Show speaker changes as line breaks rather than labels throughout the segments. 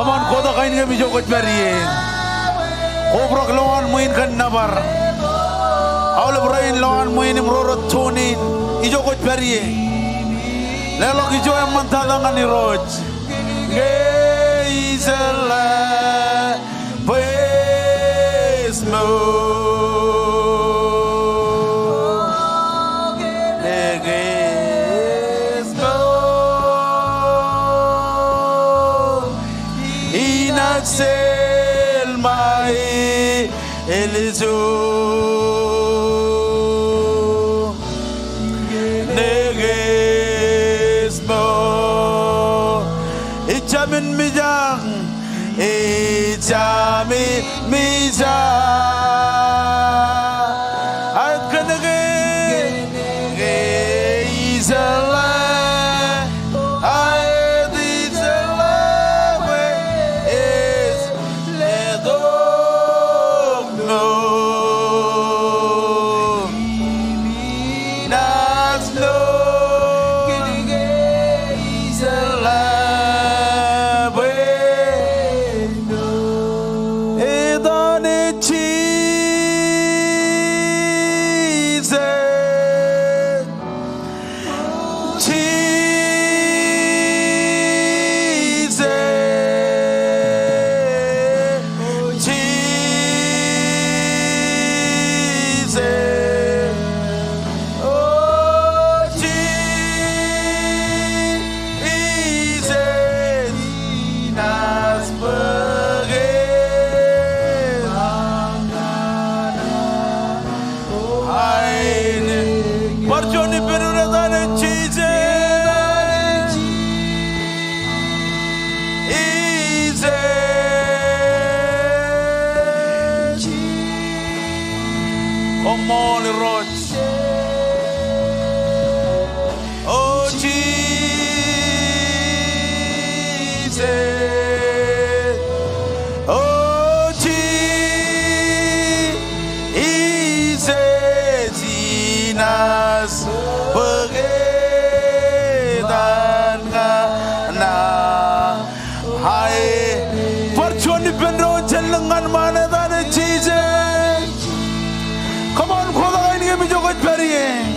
Come on, kota kain kami jokot beriin. Kobrok lawan muin kan nabar. Awal berain lawan muin imrorot tunin. Ijokot beriin. Lelok ijo yang mantalangan ni roj. Geisela besmo. Selmai elizu negesmo ijamin mijang at kanage geisala Omol roch. Oh Jesus. Oh Jesus. Jinas begedan na hai perconi benro jelengan mana tane Jesus. Come on, khoda ini kami jogot beriye,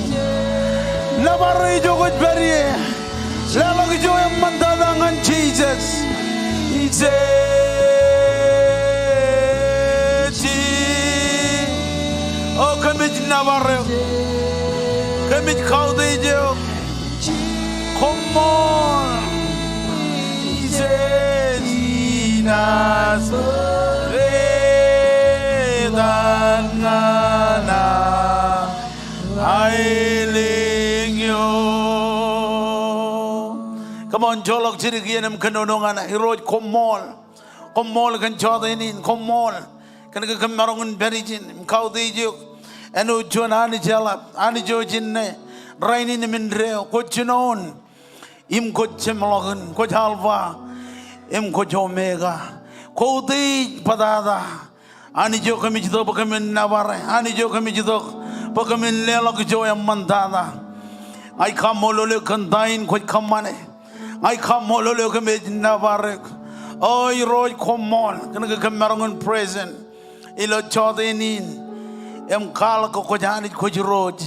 labarai jogot beriye, lalu kita yang mendadangan Jesus, oh kami nabarai, kami kau deh jo, come on. 이제 지나서 레단나나 아일링요. Come on, jolok jirigianam kanonongan hiroj komol kan chodainin komol kan kamarongun berijin kau dijuk enu jon ani jalap ani jojinne rainin mindreo kochinon im kochemlogun kochalva im kochomega kodi padada ani jo kami jito pakamin naware ani jo kami jito pakamin lelok jo yang mantada ai kamolole kandain koch kamane I come all over me navarek. Oh, you roy come on. Can I come around present? Ilo chodenin. Kala ko kojani koji road.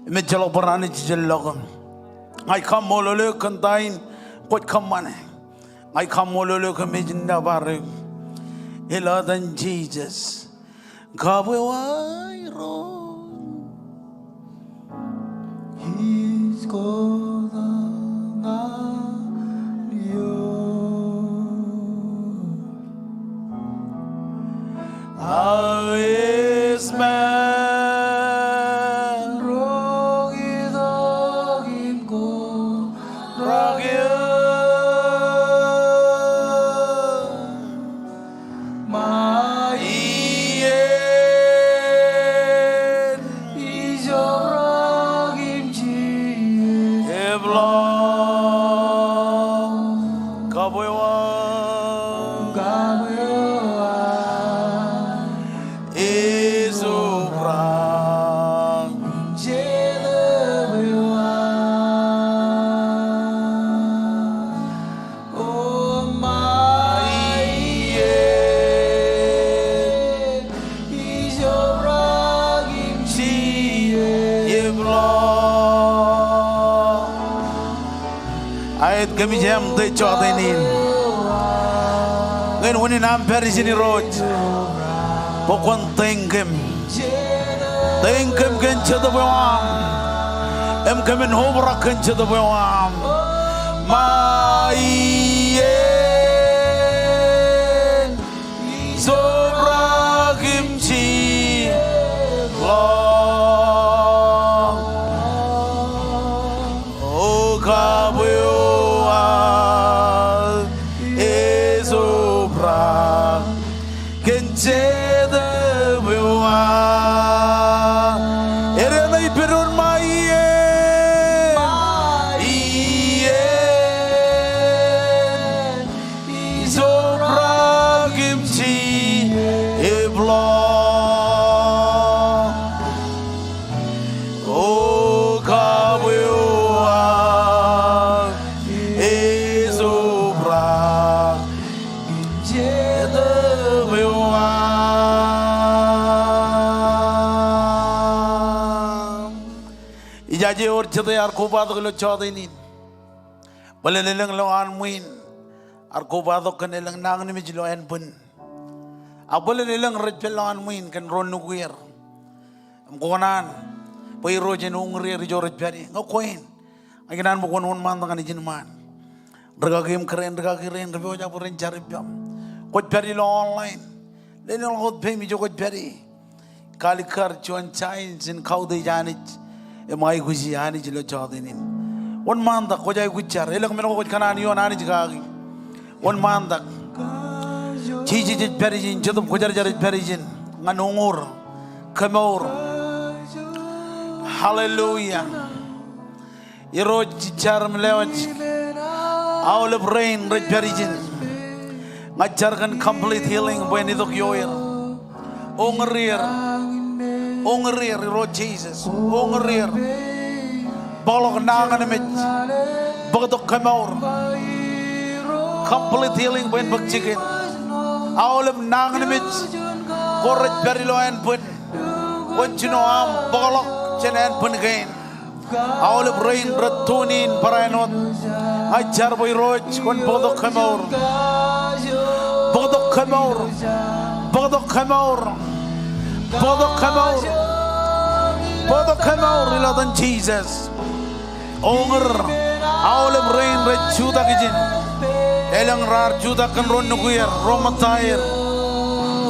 Me jalo barani jalogan. I come all over kantain kot kamane. I come all over me navarek. Ilo than Jesus. Gawe wai ro. He's God. How is man? Rogi dogin ko rogi maien ijoragim ji eblo kaboywa kami jam de chodenin ngen woni nam perisini road pokon tengkem ken chadawam em kemen hobra ken chadawam maiye sobra kimchi lo o kabuyo Jaje or chade ar koba do lo chade ni bale lelang lo an muin ar koba do kan lelang nang ni mijlo en bun abole lelang rejel lo an muin kan ron nuguer am konan poi roje nung ri jor pari ngokoin aginan mo kon man kan jin man daga game keren rebo ja puren jaribam ko pari lo online lelang hot pe mi jo ko pari kalikar chuan chain sin khaude janich emai guji ani jilo chodenin one man da ko jai guchar elang meno ko kanani on ani jigagi one man da chiji je perijin jodum ko jar perijin nganungur kamor hallelujah iro charm lewat all of rain red perijin ngajar kan complete healing when idok yoir Ongerir ro Jesus ongerir bolok nangan mit botok kamaur complete healing when bak chicken all of nangan mit korret berilo en pun konchino am bolok chenen pun gain all of rain ratunin parainot ajar boy roj kon botok kamaur Bodo come out, Lord Jesus. Onger Aulem rain rejuda kijin. Elang rar juda kan ron nuguyer romatair.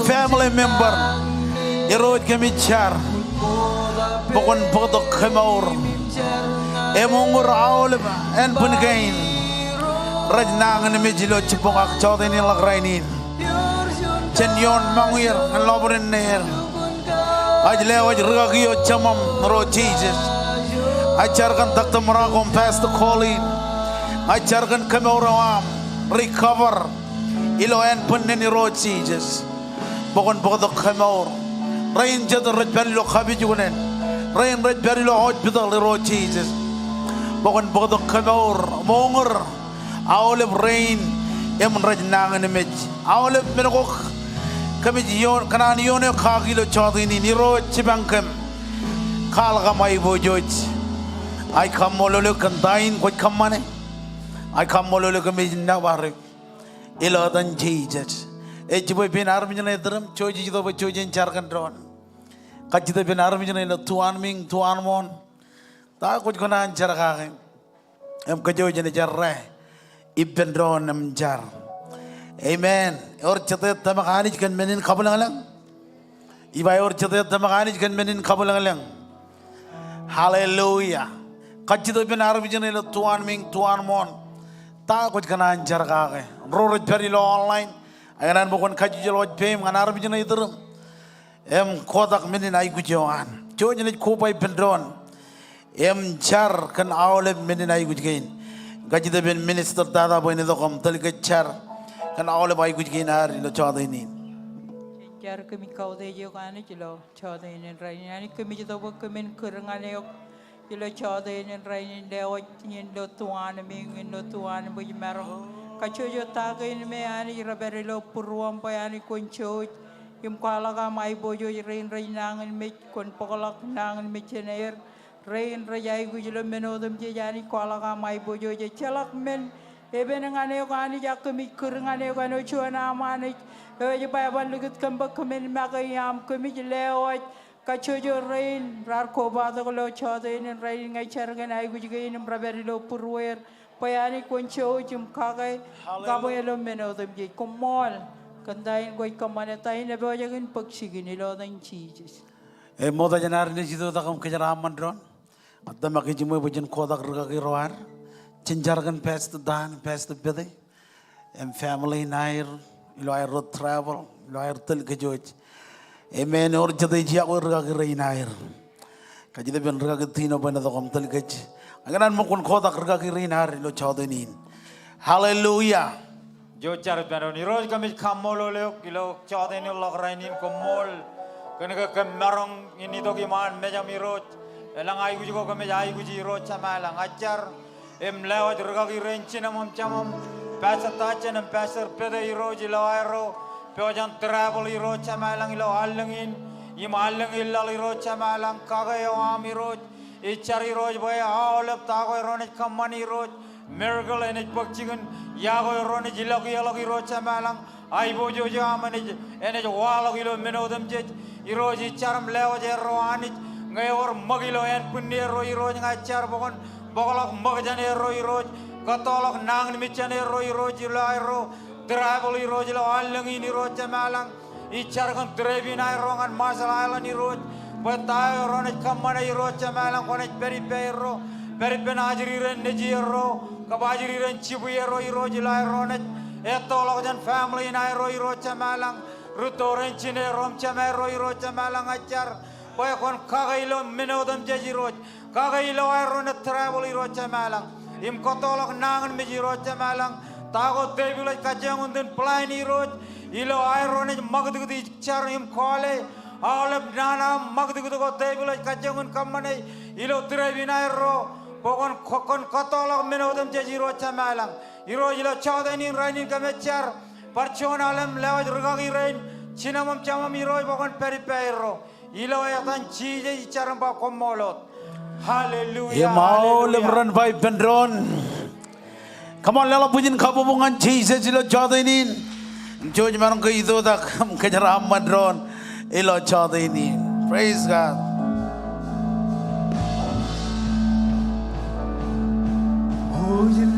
Family member. Irod kami char. Pokon podok kemaur. Emungur aulem en pungain. Rajnangan mejilo cipong ak chawdeni lagrainin. Chenyon mangir an lobren ner. Ajle aj ragagiyo chamam ro Jesus. Ajarkan takta merakom past the calling. Ajarkan kemauraam recover. Ilo en punnen ro Jesus. Pokon podok kemaur. Rain jadar rajbari lo khabi jugunen. Rain rajbari lo hoj bidal ro Jesus. Pokon podok kemaur mongur. Aulem rain em rajnangan mej. Aulem menokok kami jion kanan yone khagilo chadini niro chibangkem. Khalga mai bojoj. I come mololo kantain kot kamane. I come mololo kami naware. Iladan Jesus. Ejiboy bin armijana edram choji jido bo chojin charkan dron. Kajida bin armijana ilo tuan ming tuan mon. Ta kot kanan charkake. Em kajojane jarre. Ibn dron em jar. Amen. Or chate tamakani kan menin kabulang lang. Iba or chate tamakani kan menin kabulang lang. Hallelujah. Kajito bin arabijana ilo tuan ming tuan mon. Ta kuch kana anjar kake. Rorot peri lo online. Ayanan bukon kajijal waj pem kan arabijana iterum. Em kodak menin ay kujoan. Jojo nit kupai pendron. Em jar kan awle menin ay kujgain. Kajito bin minister tada boy nito kom talikat jar. Kan awle bay kujgain har ilo chada ini.
Jar kami kau deh jo kan ni cilo chada ini rai ni kami jito bo kami kerengan yok. Ilo chada ini rai lewat ini lo tuan ming lo tuan bagi merong kacu jo taga ini me ani raberi lo purwam pa ani kuncut im kala ka mai bojo rai nangan me kon pokolak nangan me cenair rai ai gujilo menodem je ani kala ka mai bojo je celak men eben ngane ko ani jak kami kerengane ko no chuana amane je bayaban lugut kambak kami magayam kami lewat kacojo rain rar ko bada ko lo chode in rain ngai chargan ai guji gain braberi lo purwer payani koncho jum kagai gabo yelo meno dem je komol kandain goi kamane tain ne bojagin pakshi gini lo dan Jesus
Moda janar ni jitu takam kejaram mandron. Adda maki jimu bujen kodak ruga ki roar. Cinjargan past dan past bede. Em family nair ilo air road travel ilo air tel kejoj. Amen or jadai jia ko ruga ki rain air. Kajide ben ruga ki tino ben takam tel kej. Aganan mukun kodak ruga ki rain air ilo chaudenin. Hallelujah.
Jo charut beron iroj kami kamolo leo kilo chaudenin log rainin komol. Kena kemarong ini to kiman meja miroj. Elang ay guji ko kami ay guji roj sama elang ajar. Em lewat ruga ki rain cinamam camam. Pasar tachen em pasar pede iroj ilo aero. Pewajan travel iroj sama elang ilo alengin. Ima aleng illal iroj sama elang kagayo am iroj. Ichar iroj boy aolep tago ironet kamani iroj. Miracle enet pakchigun yago ironet jilogi yalogi iroj sama elang. Ay bojo jamane enet walogi ilo menodem jej. Iroj icharam lewat ero anit. Ngayor magilo en punero iroj ngachar bokon bokolok magjan ero iroj. Katolok nang michan ero iroj ilo travel iroj ilo alengin iroj sama elang. Ichar kan trebi na rongan masal island iroj. Betayo ronet kamana iroj sama elang konet peri penajiri ren neji ero kabajiri ren cibu ero iroj ilo ronet. Etolok jan family na ero iroj sama elang. Rutoren cine rom sama ero iroj sama elang ajar. Boy kon kagailo menodam jaji iroj. Kagailo ronet travel iroj sama elang. Im kotolok nangan meji iroj sama elang. Tago tebulai kajang unden plain iroj. Ilo ironet magdugdi char im kole. Alep nana magdugdi ko tebulai kajang un kamane. Ilo trebina iro. Pokon kotolok menodam jaji iroj sama elang. Iroj ilo chaudenin rainin kamechar. Parchon alam lewat rugagi rain. Cinamam camam iroj pokon peripeiro. Ilo ayatan cije icharam pa komolot. Hallelujah.
Mau lebron by pendron. Come on, lala pujian kabubungan Jesus ilo chaudenin. George marong ke itu tak kejaram madron ilo chaudenin. Praise God.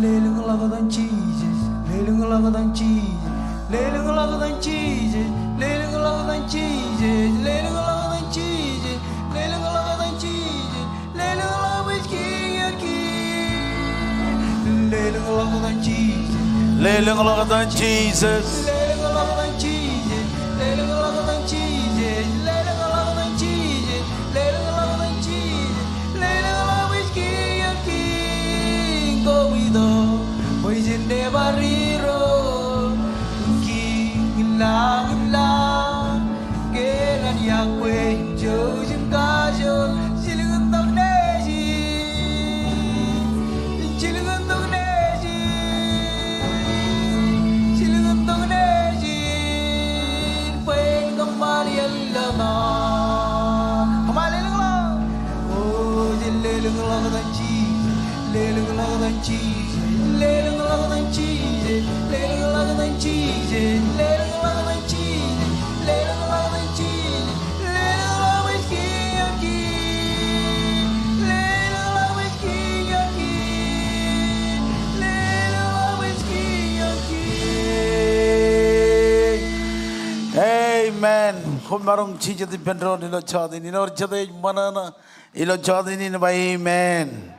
Lelungalagadan Jesus, Lelungalagadan Jesus, Lelungalagadan Jesus, Lelungalagadan Jesus, Lelungalagadan Jesus, Lelungalagadan Jesus, Lelungalagadan King and King, Lelungalagadan Jesus,
Lelungalagadan Jesus.
Lelungalagadan Jesus, Lelungalagadan Jesus, Lelungalagadan Jesus, Lelungalagadan Jesus, Lelungalagadan King and King, go with us, boys in the barrio, King lang lang, kailan yakwe, Joseph Kajo, Silingan tong nesi, Silingan tong nesi, Silingan tong nesi, Pen kembali lama, kembali lang, oh lelung lang dan cheese, lelung lang dan cheese, lelung lang dan cheese, lelung lang dan cheese, lelung lang dan cheese, lelung lang dan cheese, lelung lang with king and king, lelung lang with king and king, lelung lang with king and king.
Amen. Kung marong Jesus di pendro nilo chadin ino jade manana ilo chadin ino ba amen.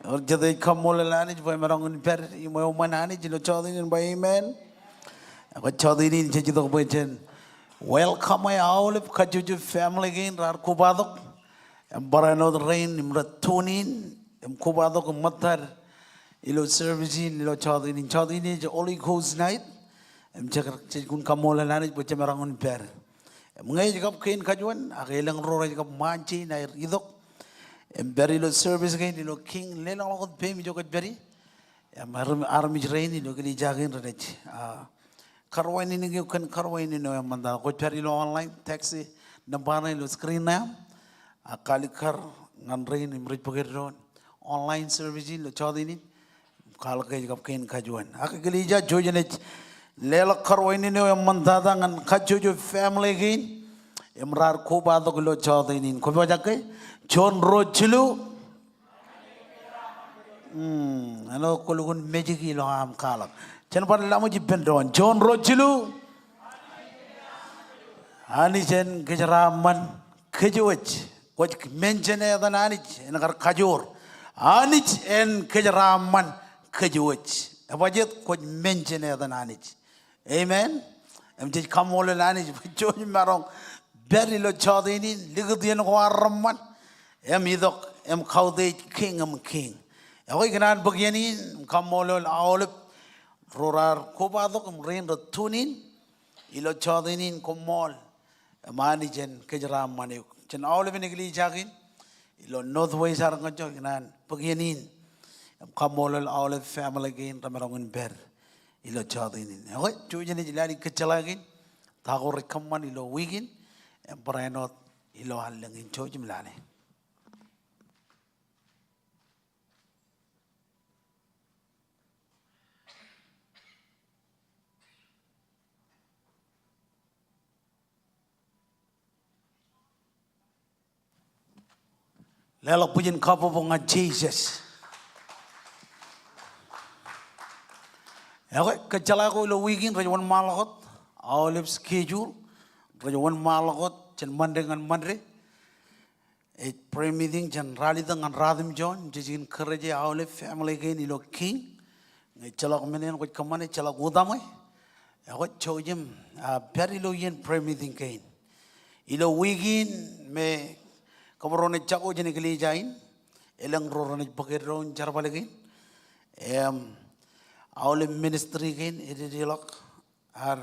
Or jade kamol lani boy marong ni per imo manani ilo chadin ino ba amen. Ako chadin ino Jesus do boy chen. Welcome my all of Kajuju family again rar kubadok. Barano the rain imra tunin kubadok matar ilo service ilo chadin ino Holy Ghost night. Kun kamola lanit po marangon per. Ngay jikap kain kajuan, akilang rora jikap manchi na idok. Berilo service kain nilo king lelang lakot pe mi jokat beri. Army rain nilo kini jagin renech. Karwain ini kan karwain ini no manda ko perilo online taxi nambana nilo screen na. Kalikar ngan rain imrit pagero online service nilo chodini. Kal kay jikap kain kajuan. Akilija jojenech. Lela karwain ini yang mendatangan kajuju family gain, emrar kuba tu kalau cawat ini, kuba jaga, John Rochilu, ano kalau kun magic ilo am kalak, jangan pada lama jipen doan, John Rochilu, ani jen kejaraman kejuwaj, kuj mention ada ani, enagar kajur, ani en kejaraman kejuwaj, apa jet kuj mention ada ani. Amen. Em jadi kamu oleh lani joji marong beri lo chadi ini ligadian warman. Em idok em kau de king em king. Aku ikan bagian ini kamu oleh awalip rorar kubadok em rain rotunin ilo chadi ini komol mani jen kejaram mani jen awalip ini kali jakin ilo northwest arang kacau ikan bagian ini kamu oleh awalip family gain ramerongan ber. Ilo chadi ini, okay? Cuci ni jelani kecelakin, takut rekaman ilo wigin, peranot ilo halengin cuci melani. Lalu pujian kapu bunga Jesus. Okay, kecala ko ilo weekend rajawan malakot, olive schedule, rajawan malakot, jan Monday ngan Monday, prayer meeting jan rally dengan Radim John, jijin kerja olive family gain ilo king, kecala ko menen ko kamane kecala ko damai, ako chojem per ilo yen prayer meeting gain, ilo weekend me kabarone chako jene kali jain, elang rorone pakeron charbale gain, Awal ministry gain edilok ar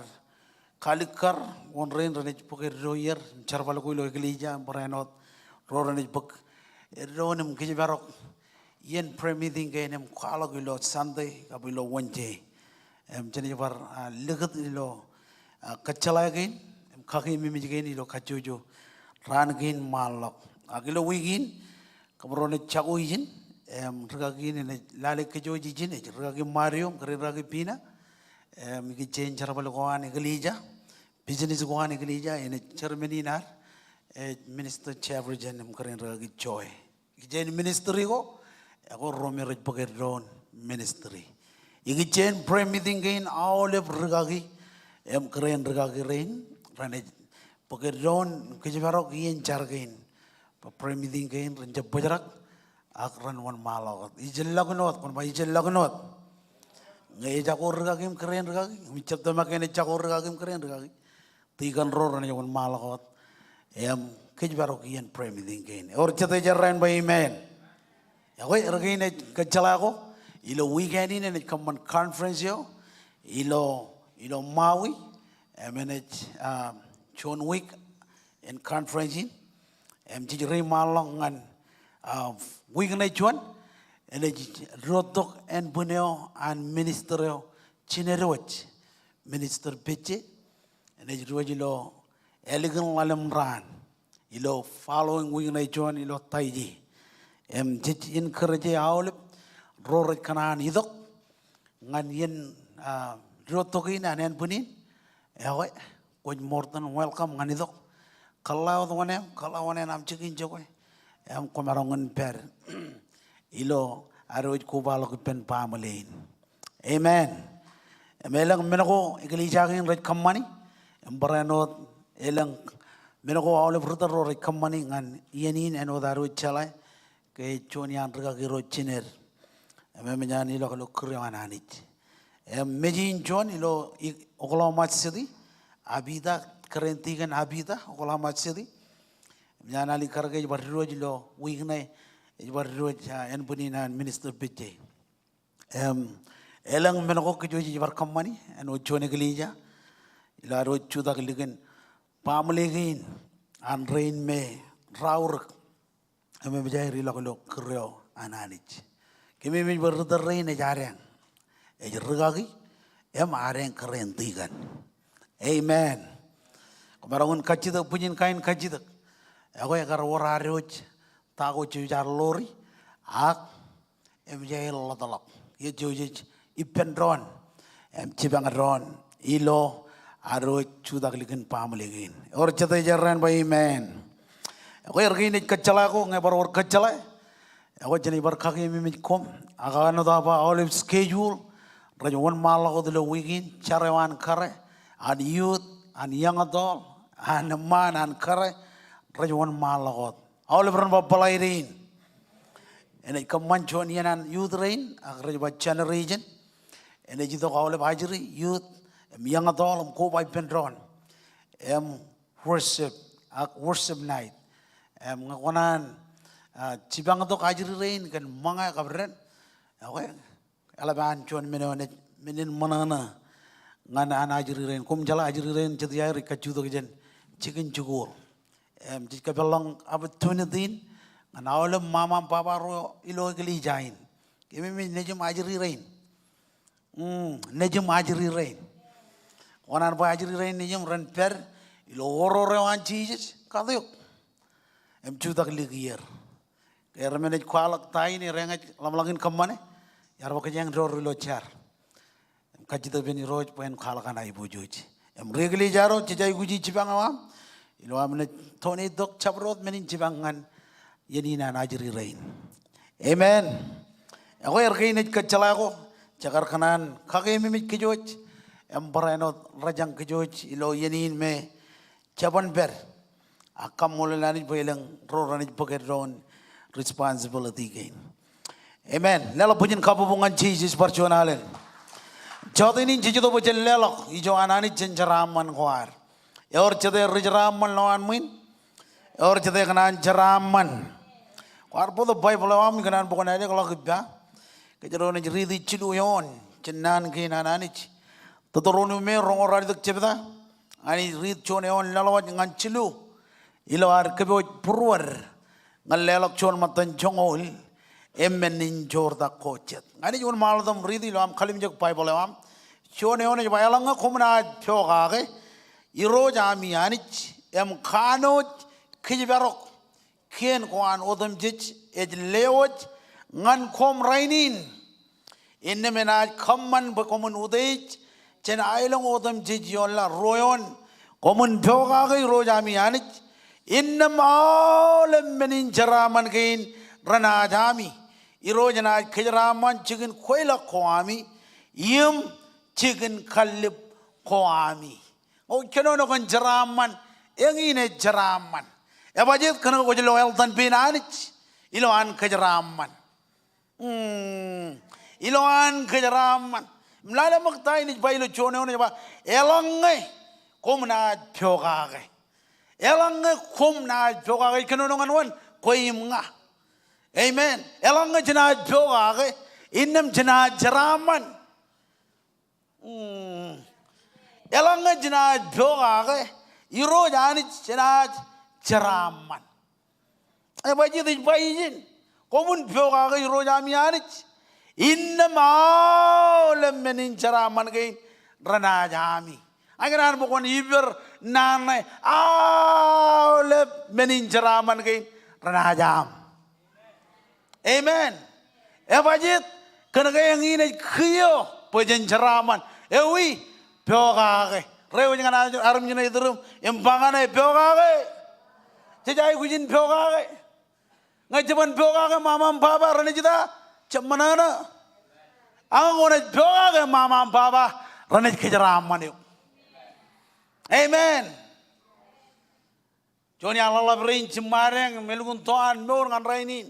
kalikar one rain ranich poker royer charbal ko lo gelija beranot roranich bok ronem kijibarok yen premithing gain em kalo gilo Sunday kabilo Wednesday jeni bar legat ilo kacala gain em kaki mimi gain ilo kajuju ran gain malok agilo wigin kabrone chago yin regagi ni lale kejoji jine regagi Mario regagi Pina miki change charbal ko ani gelija business ko ani gelija ene Germany nar minister chairperson em karen regagi joy jen ministry ko ako romi roj pager don ministry Igi chen prayer meeting gain all of regagi em keren regagi rain rane pagedon kejebarok yen char gain prayer meeting gain renja bajrak akran wan malawat ijel lagunot kon ba ijel lagunot ngai jakor regagi keren regagi micap tamakene jakor regagi keren regagi tigan ro rane wan malawat em kejebarok yen prayer meeting gain or chate jarrain ba amen ya koi regine kechalako ilo weekend ini net common conference yo ilo Maui manage John Wick and conference in jadi malong ngan weekend na John and rotok and buneo and minister chinerwach minister peche and ilo elegant lalam ran ilo following weekend na John ilo taiji jadi encourage aulip roret kanan idok ngan yen rotokin anen punin ewe koj mortan welcome ngan idok kalau wane nam cikin jokoy em komarongan per ilo aroj kubalo pen pamalein amen emelang menako igli jagin red kamani embaranot elang menako awle frutar red kamani ngan yenin eno daru chalai ke chonian rega giro chiner menyan ilo kalau kerjaan anit, mejin John ilo Oklahoma City, abida kerentikan abida Oklahoma City, menyan ali kerja baru ilo weekend baru en puninan minister pece, elang menako kerja berkamani, en John egelija, ilo aro cuda keligen pamelegin, anrein me raur, menjadi ilo kalau kerja ananit. Kami berdiri ni jarang, regagi, arang keren tigan, amen. Kemarin kaji tak punya kain kaji tak, aku yang kerja wararoj, tahu cuci lori, jadi latalak, ia cuci ipen ron, cibang ron, ilo aroj cuci kalian pam lagi. Orang cerita jarang, amen. Aku yang kerja ni kecala aku, ngai baru kecala. Aku jadi berkaki mimik kom, akan ada apa olive schedule, rajuan malah aku dulu weekend, carawan kare, an youth, an young adult, an man, an kare, rajuan malah aku. Olive ran bapalai rain, ini kemancuan yang youth rain, akan rajuan channel region, ini juga olive hajri youth, young adult, ko by pendron, worship night, ngakonan. Cibang itu kajiri rain kan manga kabren, oke, alaban cuan menin mana ngana ana ajiri rain, kum jala ajiri rain jadi air kacu tu kejen chicken cukur, jika belong opportunity, ngana awalnya mama papa ro ilo keli jain, kami nejum ajiri rain, nejum ajiri rain, onan pa ajiri rain nejum ran per ilo oro rewan cheese kadayok, cuda keli giyer. Ermenej kualak tai ni rengat lamlangin kemana? Yar waktu yang jor lo car. Kaji tu beni roj poin kualakan ibu juji. Regli jaro cijai guji cibang awam. Ilo amne Tony dok caprot menin cibangan yenina najri rain. Amen. Aku erkai nej kecala aku cakar kanan kaki mimit kejoj. Emperanot rajang kejoj ilo yenin me caban ber. Akam mulanani poilang roranij pokerdon. Responsibility gain. Amen. Lelok punya kabubungan Jesus perjuangan. Jauh ini Jesus tu punya lelok. Ijo anani cenjeraman kuar. Or cete rejeraman lawan min. Or cete kenan jeraman. Kuar poto Bible awam kenan bukan ada kalau kita. Kejeroan jeri di ciluyon. Cenan kena anani. Tuturun me rongor ada cepeta. Ani rit coneon lelok dengan cilu. Ilo ar keboj purwar. Ngalelok cuan matan jongol, emenin jorda kocet. Ani cuan malam ridi lo am kalim jok pai boleh am. Cuan eone jok bayalanga kumna pioga ke. Iro jami anich em kanoj kijibarok. Kien kuan odam jij lewoj ngan kom rainin. Inne menaj kamman bekomun udej. Chen ailong odam jij yolla royon. Komun pioga ke iro jami anich. Innam alam menin jaraman kain rana jami iro jana kejaraman chicken koila koami Yum chicken kalip koami. O kenono kan jeraman, yang ini jeraman. Bajit kena ko loyal tan pinanich, iloan kejeraman. Iloan kejeraman. Mlala magtay ni bailo chone ono ba elangai kom na phogage. Elangai kom na phogage kenono nganwan koim nga. Amen. Elangai jina phogage innam jina jeraman. Elangai jina phogage iro jani jina jeraman. Bajit ni bajin komun phogage iro jami anich. Inna maulem menin jeraman gain rana jami. Agar bukan iber nanai aulem menin jeraman gain rana jam. Amen. Bajit kena yang ini kyo pujen jeraman. Ewi piogage. Rewo jangan arum jina iturum empangane piogage. Jejai kujin piogage. Ngajaban piogage mama papa rana jita. Cemana? Ang unat doa mama papa ranit kejeraman yuk. Amen. Joni Allah berin cemareng melukun tuan nur ngan rainin.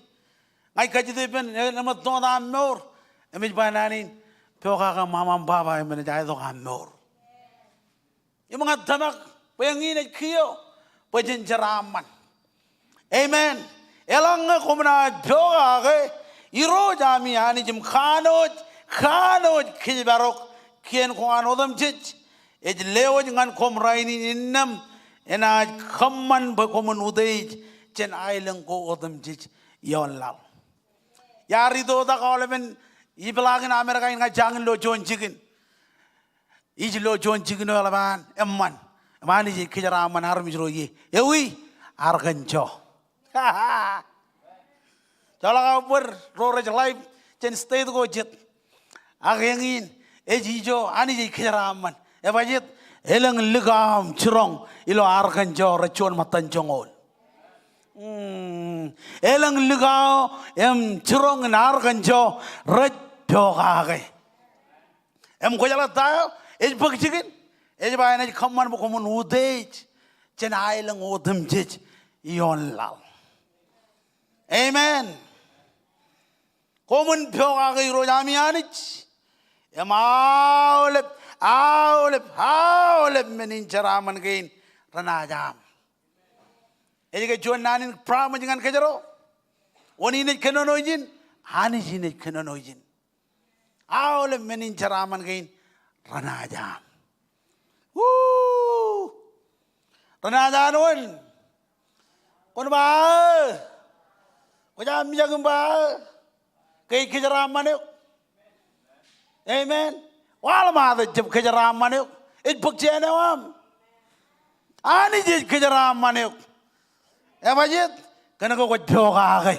Ngai kaji depen nama tuan nur. Emij bananin doa mama papa emej jai doa nur. Yang mengatamak pengin kio pejen jeraman. Amen. Elang kumna doa iro jami hani jim khanoj khilbarok kien ko anodam chich ej lewo ngan kom raini innam ena khamman ba komun udej chen ailang ko odam chich yon lal yari do da kolemen iblagin amerika inga jangin lo jon chicken ij lo jon chicken wala ban emman mani je kijara man har mijro ye ewi arganjo Kalau kau beroraj live, jen stay tu kau jet. Agengin, ejijo, ani jadi keraman. Bajit, elang legam cerong, ilo arkan jo racun matan jongol. Elang legam, cerong arkan jo racun kage. Kau jalan tahu, bagi cikin, bayar aja kaman bukan udej, jen ailang udem jej, ion lal. Amen. Komun phogage iro jami anich. Aulep menin jeraman gain rana jam. Ejike juan nanin prama jangan kejero. Oni ne kenono jin, hani jin kenono jin. Aulep menin jeraman gain rana jam. Woo! Rana janun. Kon ba? Kujam jangan ba? Kay kejeraman yuk. Amen. Wala mada jab kejeraman yuk. It buktiane wam. Ani je kejeraman yuk. Bajit kana ko joga kay.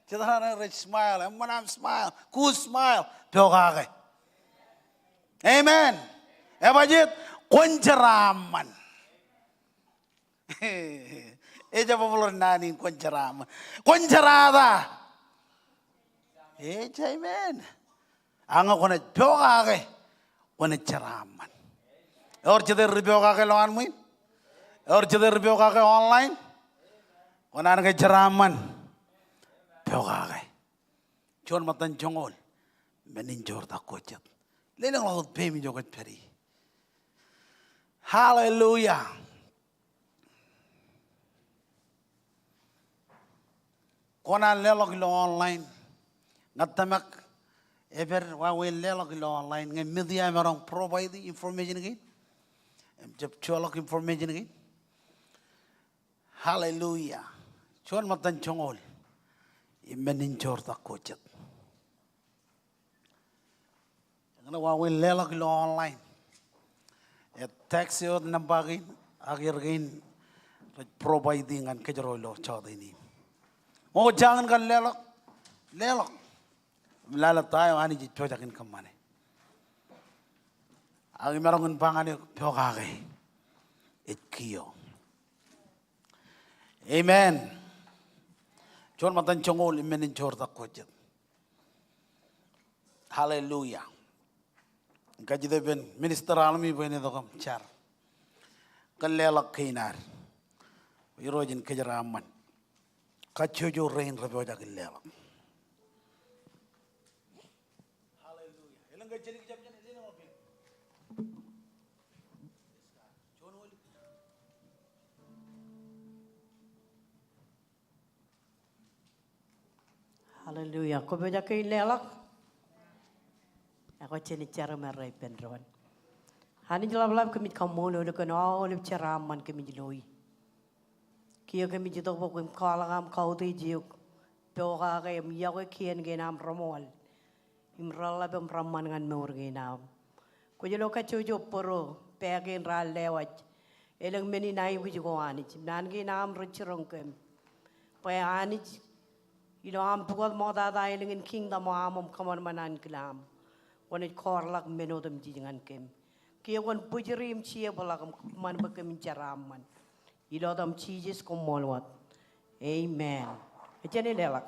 Chidana rich smile, manam smile, cool smile, joga kay. Amen. Bajit konjeraman. Eja popular nanin koncerama. Koncerada. Eja amen. Anga kona joga ke. Kona ceraman. Or ceder joga ke lawan muin. Or ceder joga ke online. Kona ke ceraman. Joga ke. Chon matan jongol. Menin jor tak kocet. Lenang laut pemi jogat peri. Hallelujah. Kona lelok lo online, ngatamak ever wawe lelok lo online nge media merong provide the information again, jab cholok information again. Hallelujah. Chuan matan chongol, imenin jor tak kocet. Ngana wawe lelok lo online, taxi od nambagin, akhir gain providing an kejero lo chodini. Oh jangan kan lelok, lalat tayo ani jito jakin kamane. Agi merongun pangane phogage, kio. Amen. Chon matan chongol imenin chor tak kojet. Haleluya. Gaji ben minister alami bene dokam char. Kalelak kainar. Irojin kejaraman. Kachojo rain raboja kalelak. Haleluya. Ilang gaji ni jam ni sino mo.
Haleluya. Ko beja kay lelak. Ako chini cara merai pendron. Hani jalab kami kamu lo kan awal cara aman kami jeloi. Kia kami jatuh pokok kalangam kau tu jiuk. Pokok kami ya ko kian genam ramol. Imrala bem raman ngan meur genam. Ko jelo ka cujo poro pegen ral lewat. Eleng meni nai wuju ko ani. Nan genam rucirong kem. Pa ani am pukul mau dah elengin kingdom amom kamar manan kelam. Wanit korlak menodam jangan kem. Kia wan pujirim cia balakam man bakem caraman. Ilodam cijis komolwat. Amen. Macam ni lelak.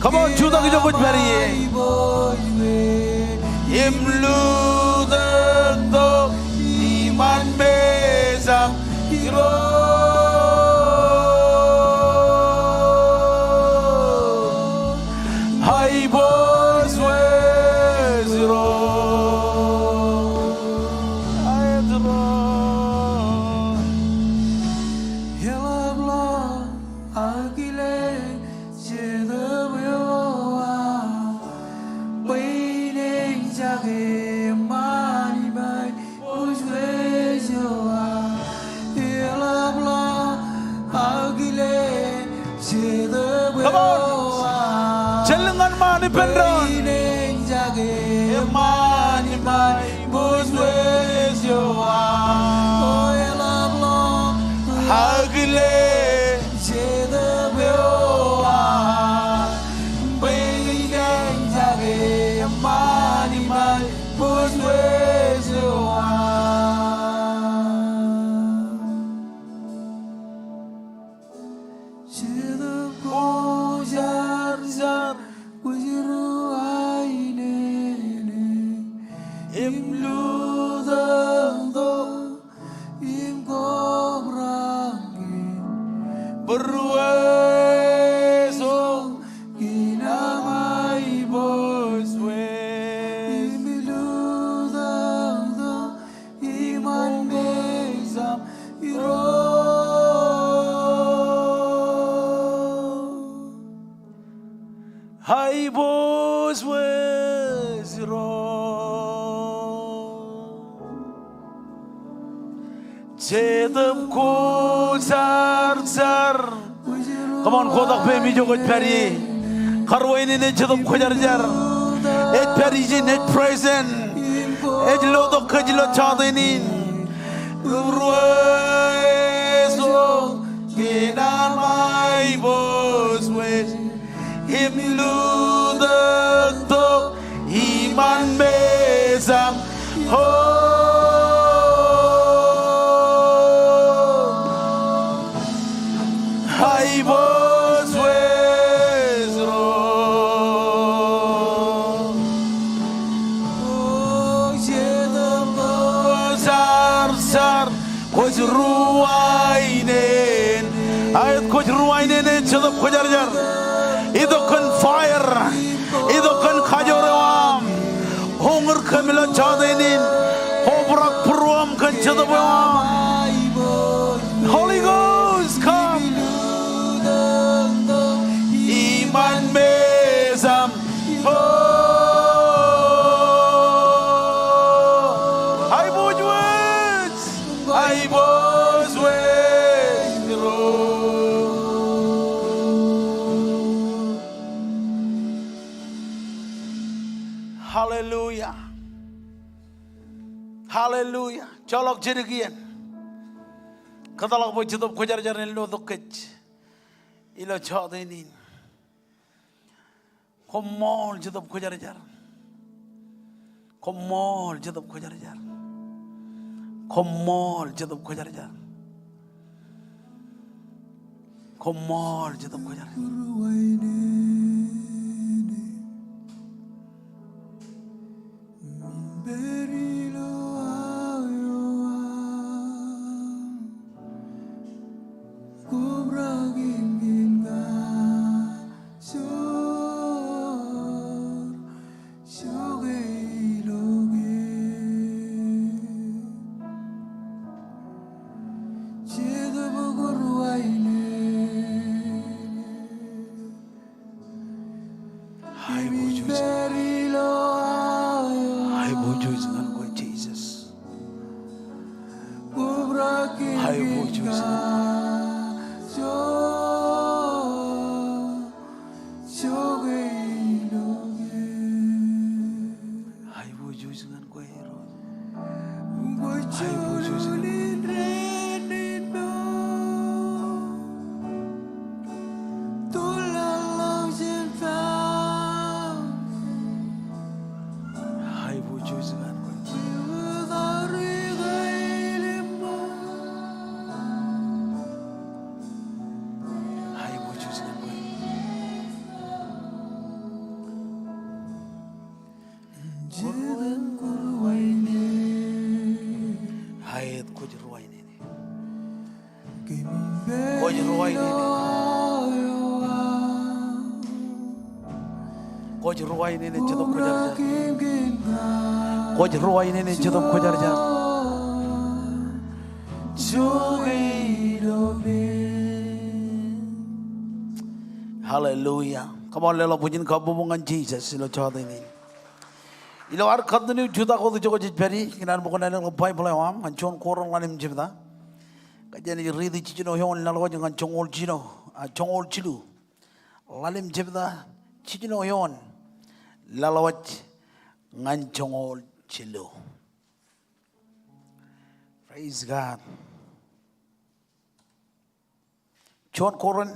Come on, Judah ki jokut bariye. Imlu dando iman bezam hiro. Hai boys wezro. Aedro.
Hello, agile
Come on, Chelengan mani pendron. Mani mai buswes yo Hagile mani mai buswes yo Hai bos wezro Jedem ko sar. Come on, kodak pe mi jogot peri. Karwaini ne chadam khojar jar. Et peri ji net present. Et lo to khajlo chadinin. Rueso kinan mai bos wes. Him lu the to iman bezam. I was with Sar kuch ruwainen ayat kuch ruwainen chadap khujar jar ido kan fire ido kan khajoram hunger kamila chadenin hobrak purwam kan chadabam Holy Ghost come iman bezam I was with the Lord. Hallelujah. Hallelujah. Cholok jirigian. Katalak boy chitop khujar jarin lo dokech. Ilo chadenin. Komol chitop khujar jar. Komol chitop khujar jar. Komol jadab khujar jar. Komol jadab khujar. Koj ruwai ne chadap khujar jar. Koj ruwai ne chadap khujar jar. Hallelujah. Come on, lelo pujin kabubungan Jesus ilo chadini. Ilo ar khadni juda ko jogo jiperi kinan bukona lelo Bible am anchon korong lanim jibda. Kajani ridi chichino yon lalo jangan chongol chino chongol chilu lalim jibda chichino yon lalawat ngan chongol chilu. Praise God. Chon koron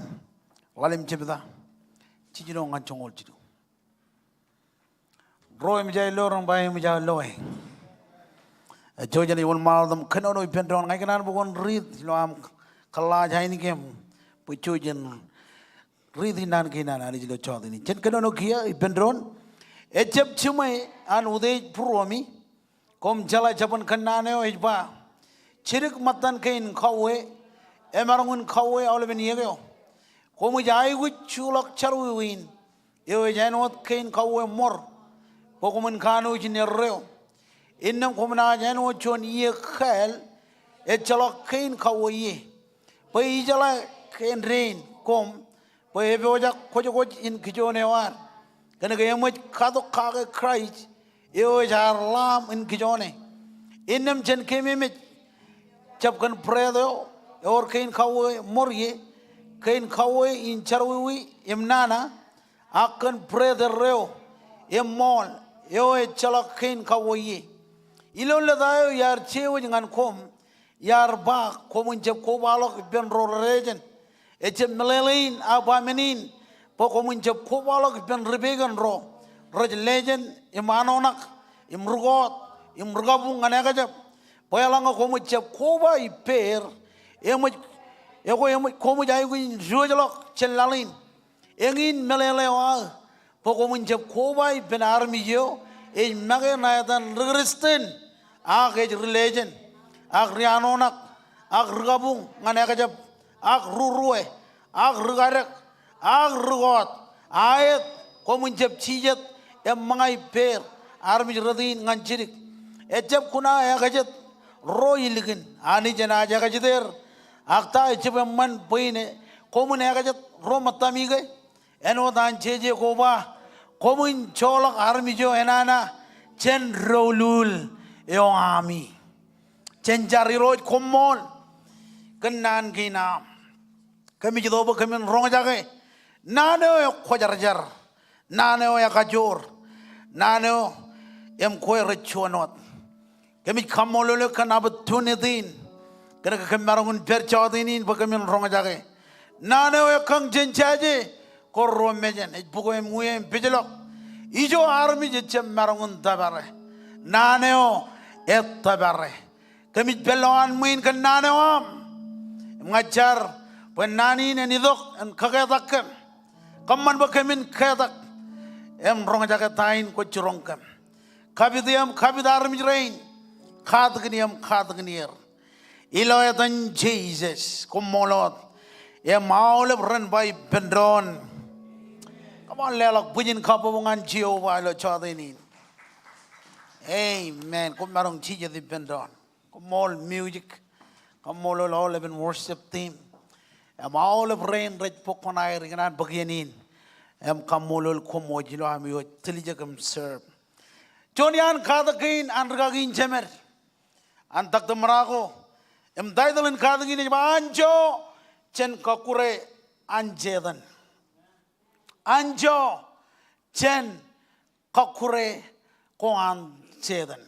lalim jibda chichino ngan chongol chilu. Roy mijay lorong bay mijay loy. Jojani won mal dam kanono ipendron ngai kanan bugon rid lo am kala jai ni kem pujojen rid hinan kinan ani jilo chodini chen kanono kia ipendron echep chumai an uday purwami kom jala japan kanane o hijba chirik matan kain kawe emarungun kawe oleben yego komu jai gu chulok charwin yo janot kain kawe mor pokumun kanu jinerreo innam komna jan wo chon ye khel e chalo kain kawo ye pai jala kain rain kom pai be oja khojo koj in kijone war kana ga yemo khado khage christ e o jar lam in kijone innam chen keme me chap kan predo or kain kawe morye kain kawe in charwi imnana akan brother reo emol yo e chalak kain kawe ye ilo le dayo yar chewo ngan kom yar ba komun jeb ko balok ben ro regen e jem melelin abamenin po komun jeb ko balok ben rebegan ro roj legend imanonak imrugot imrugabung ngane jeb poyalang komun jeb ko ba iper emoj komu jai kuin jualok celalin engin melelewa po komun jeb ko ba ben army yo e mage na dan regristen age religion ag rianonak ag rugabung ngane kajab ag ruruwe ag rugarek ag rugot ayat komun jeb cijet em mangai per armi radin ngancirik ejab kuna ya kajat roiligin ani jana aja kajiter akta ejab man poine komun ya kajat romatamige eno dan ceje koba komun cholak armi jo enana chen rolul yo ami cenjari roj komol kenan kina kami jido ba kami rong jage nane o khojar nane o ya kajor nane o em koy rechonot kami kamolole kana betunidin kana kami marangun perchodinin ba kami rong jage nane o kang jenjaje korro mejen e bugo em muem pijelo ijo armi je cem marangun tabare nane o et tabare kami beloan muin kan nane om ngajar penani ne nidok en kagetak kaman ba kamin kagetak em rong jagatain ko curongkam kabidiam kabidar mijrain khadgniam khadgnir iloyatan Jesus kumolot em maulep ren by pendron come on lelok bujin kapabungan Jehovah lo chodinin amen kumarong chije di pendron all music, come all even worship team. All of rain, red pokonai, riganan bagyanin. Kamolol komojilo amio tilijagam serve. Jonian kadagin anragin jemer. Antak the marago. Daidalin kadagin anjo chen kakure anjedan. Anjo chen kakure ko anjedan.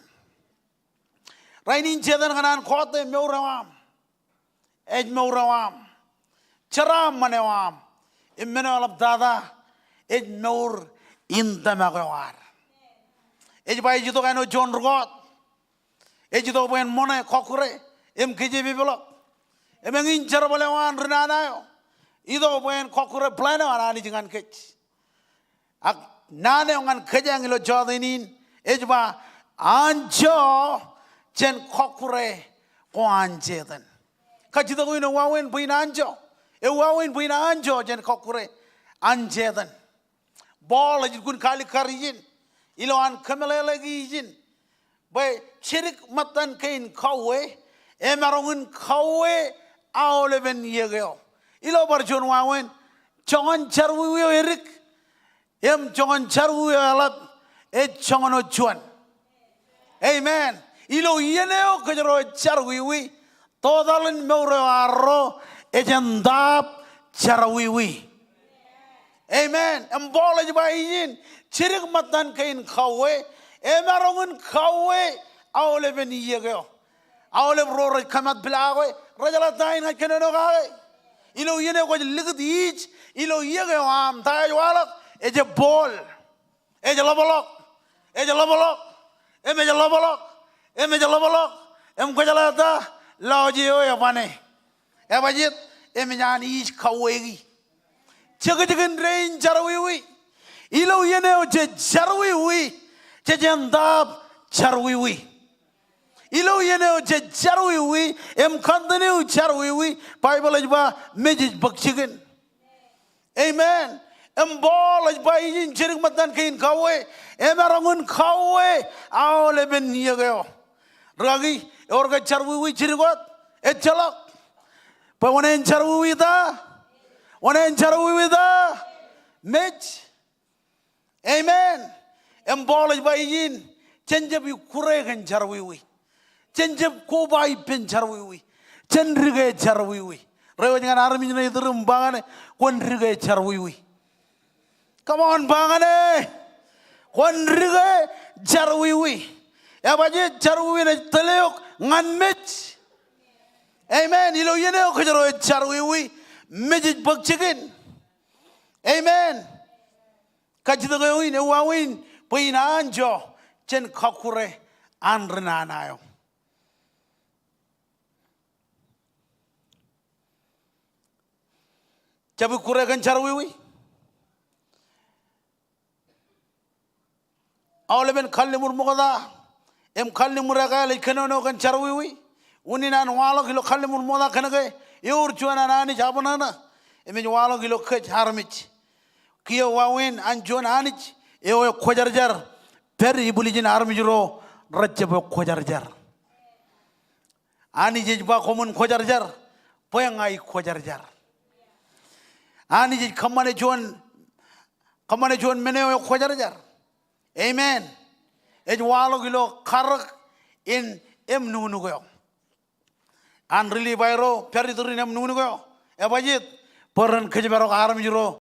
Rainin jedan kanan kote meurawam, meurawam, ceram manewam, menewalap dada, meur intamagawar. Bayi jito kano John Rugot, jito bukan mone kokure, keje bibelok, engin cerabalewan renanayo, itu bukan kokure plano anani jangan kec. Ak nane ongan keje angilo jodinin, ba anjo chen kokure ko anjedan kajito ko ino wawen buina anjo wawen buina anjo chen kokure anjedan bol ajin kun kali karijin ilo an kamele lagi jin bay chirik matan kain kawe marongun kawe awleben yegeo ilo barjon wawen chongan charwu erik chongan charwu alap chongan ochuan amen ilo yeneo kajero charwiwi todalin meuro arro ejendap charwiwi amen embole bayin chirik matan kain kawe marongun kawe awle ben yego awle roro kamat blawe rajala tain ha keneno gawe ilo yeneo ko ligd ich ilo yego am tay walak eje bol eje lobolok emeje lobolok kojalata laujio ya pane bajit emnyani is kawegi chegegen rain charwiwi ilo yeneo je charwiwi je jandab charwiwi ilo yeneo je charwiwi kandene charwiwi bible ajba mejij bakchigen amen bol ajba yin chirik matan kain kawe marangun kawe awle ben yego ragi orga charwi chirigot echalak pa onen charwi da mech amen embolaj bayin chenjab kure kan charwi chenjab ko bai pen charwi cenderige charwiwi. Rewa dengan armi ni itu bangane konrige charwiwi. Come on bangane konrige charwiwi. Ya baje charwiwi na teleyok nganmet. Amen. Ilo yene o kajaro charwiwi mejit bakchikin. Amen. Kajidagawin ewawin pinanjo chen kakure anrenanayo. Cabu kure kan charwiwi. Awle ben kalli murmukada. Em kalli muraka le kenono kan charwiwi. Uninan walo kilo kalli murmuda kanake. Yur chuana nani jabunana. Emi walo kilo kech harmich. Kiyo wawin anjon anich. Ewo khojarjar. Per ibulijin armijro rajjabo khojarjar. Ani jejba komun khojarjar. Poyangai khojarjar. Ani jij kamane jon meneo khojarjar. Amen. Ej walo gilo karak in em nunu goyo. An really bayro peri turin em nunu goyo. E bajit peran kejebaro armijro